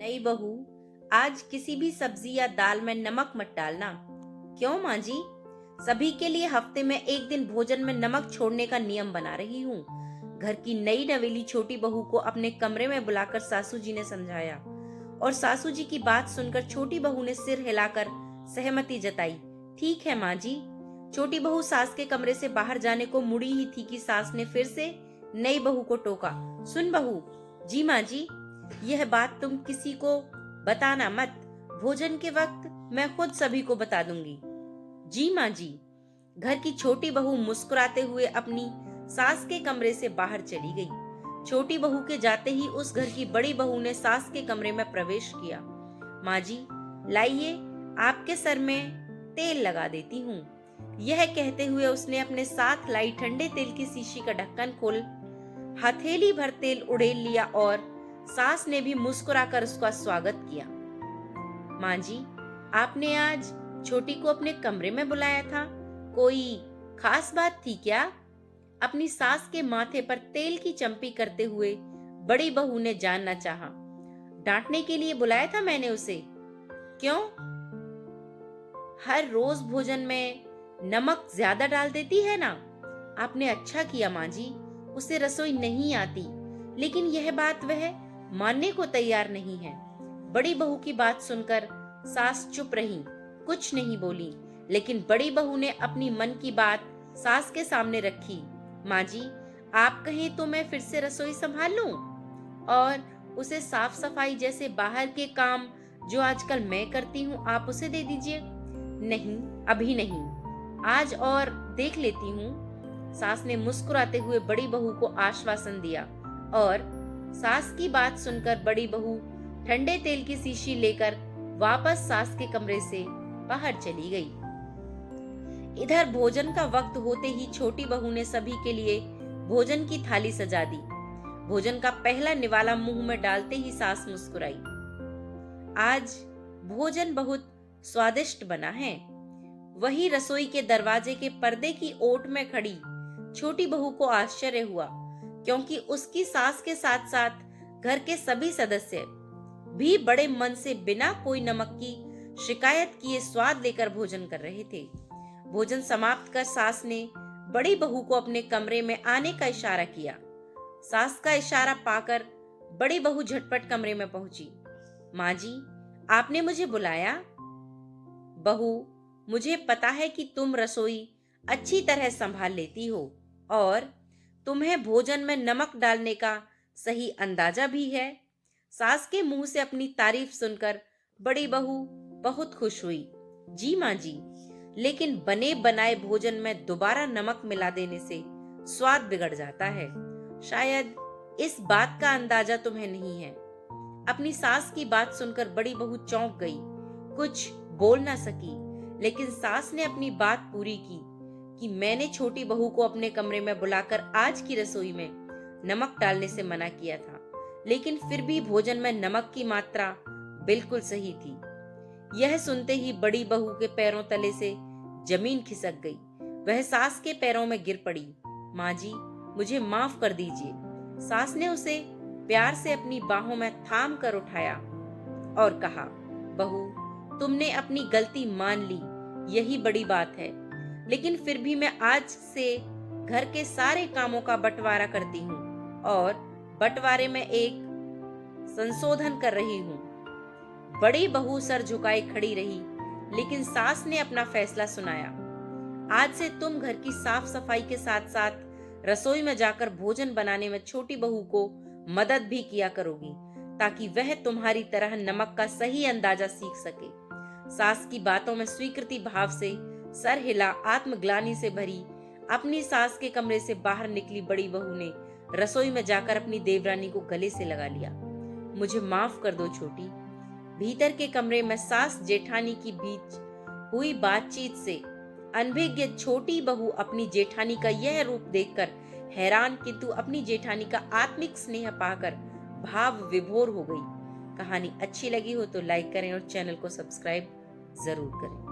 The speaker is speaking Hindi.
नई बहू, आज किसी भी सब्जी या दाल में नमक मत डालना। क्यों माँ जी? सभी के लिए हफ्ते में एक दिन भोजन में नमक छोड़ने का नियम बना रही हूँ। घर की नई नवेली छोटी बहू को अपने कमरे में बुलाकर सासू जी ने समझाया और सासू जी की बात सुनकर छोटी बहू ने सिर हिलाकर सहमति जताई। ठीक है माँ जी। छोटी बहू सास के कमरे से बाहर जाने को मुड़ी ही थी कि सास ने फिर से नई बहू को टोका। सुन बहू। जी माँ जी। यह बात तुम किसी को बताना मत। भोजन के वक्त मैं खुद सभी को बता दूंगी। जी माँ जी। घर की छोटी बहू मुस्कुराते हुए अपनी सास के कमरे से बाहर चली गई। छोटी बहू के जाते ही उस घर की बड़ी बहू ने सास के कमरे में प्रवेश किया। माँ जी, लाइए, आपके सर में तेल लगा देती हूँ। यह कहते हुए उसने अपने साथ लाई ठंडे तेल की शीशी का ढक्कन खोल हथेली भर तेल उड़ेल लिया और सास ने भी मुस्कुराकर उसका स्वागत किया। माँ जी, आपने आज छोटी को अपने कमरे में बुलाया था, कोई खास बात थी क्या? अपनी सास के माथे पर तेल की चंपी करते हुए बड़ी बहू ने जानना चाहा। डांटने के लिए बुलाया था मैंने उसे। क्यों? हर रोज भोजन में नमक ज्यादा डाल देती है ना। आपने अच्छा किया माँ जी, उसे रसोई नहीं आती, लेकिन यह बात वह मानने को तैयार नहीं है। बड़ी बहू की बात सुनकर सास चुप रही, कुछ नहीं बोली, लेकिन बड़ी बहू ने अपनी मन की बात सास के सामने रखी। माँ जी, आप कहें तो मैं फिर से रसोई संभाल लूं और उसे साफ सफाई जैसे बाहर के काम जो आजकल मैं करती हूँ आप उसे दे दीजिए। नहीं, अभी नहीं, आज और देख लेती हूँ। सास ने मुस्कुराते हुए बड़ी बहू को आश्वासन दिया और सास की बात सुनकर बड़ी बहू ठंडे तेल की शीशी लेकर वापस सास के कमरे से बाहर चली गई। इधर भोजन का वक्त होते ही छोटी बहू ने सभी के लिए भोजन की थाली सजा दी। भोजन का पहला निवाला मुंह में डालते ही सास मुस्कुराई। आज भोजन बहुत स्वादिष्ट बना है। वही रसोई के दरवाजे के पर्दे की ओट में खड़ी छोटी बहू को आश्चर्य हुआ, क्योंकि उसकी सास के साथ साथ घर के सभी सदस्य भी बड़े मन से बिना कोई नमक की शिकायत किए स्वाद लेकर भोजन कर रहे थे। भोजन समाप्त कर सास ने बड़ी बहू को अपने कमरे में आने का इशारा किया। सास का इशारा पाकर बड़ी बहू झटपट कमरे में पहुंची। माँ जी, आपने मुझे बुलाया? बहू, मुझे पता है कि तुम रसोई अच्छी तरह संभाल लेती हो और तुम्हें भोजन में नमक डालने का सही अंदाजा भी है। सास के मुंह से अपनी तारीफ सुनकर बड़ी बहू बहुत खुश हुई। जी माँ जी, लेकिन बने बनाए भोजन में दोबारा नमक मिला देने से स्वाद बिगड़ जाता है। शायद इस बात का अंदाजा तुम्हें नहीं है। अपनी सास की बात सुनकर बड़ी बहू चौंक गई, कुछ बोल ना सकी, लेकिन सास ने अपनी बात पूरी की कि मैंने छोटी बहू को अपने कमरे में बुलाकर आज की रसोई में नमक डालने से मना किया था, लेकिन फिर भी भोजन में नमक की मात्रा बिल्कुल सही थी। यह सुनते ही बड़ी बहू के पैरों तले से जमीन खिसक गई। वह सास के पैरों में गिर पड़ी। माँ जी, मुझे माफ कर दीजिए। सास ने उसे प्यार से अपनी बाहों में थाम कर उठाया और कहा, बहू, तुमने अपनी गलती मान ली, यही बड़ी बात है। लेकिन फिर भी मैं आज से घर के सारे कामों का बंटवारा करती हूँ और बंटवारे में एक संशोधन कर रही हूँ। बड़ी बहू सर झुकाए खड़ी रही, लेकिन सास ने अपना फैसला सुनाया। आज से तुम घर की साफ सफाई के साथ साथ रसोई में जाकर भोजन बनाने में छोटी बहू को मदद भी किया करोगी, ताकि वह तुम्हारी तरह नमक का सही अंदाजा सीख सके। सास की बातों में स्वीकृति भाव से सर हिला आत्मग्लानि से भरी अपनी सास के कमरे से बाहर निकली बड़ी बहू ने रसोई में जाकर अपनी देवरानी को गले से लगा लिया। मुझे माफ कर दो छोटी। भीतर के कमरे में सास जेठानी की बीच हुई बातचीत से अनभिज्ञ छोटी बहू अपनी जेठानी का यह रूप देखकर हैरान, किंतु अपनी जेठानी का आत्मिक स्नेह पाकर भाव विभोर हो गई। कहानी अच्छी लगी हो तो लाइक करें और चैनल को सब्सक्राइब जरूर करें।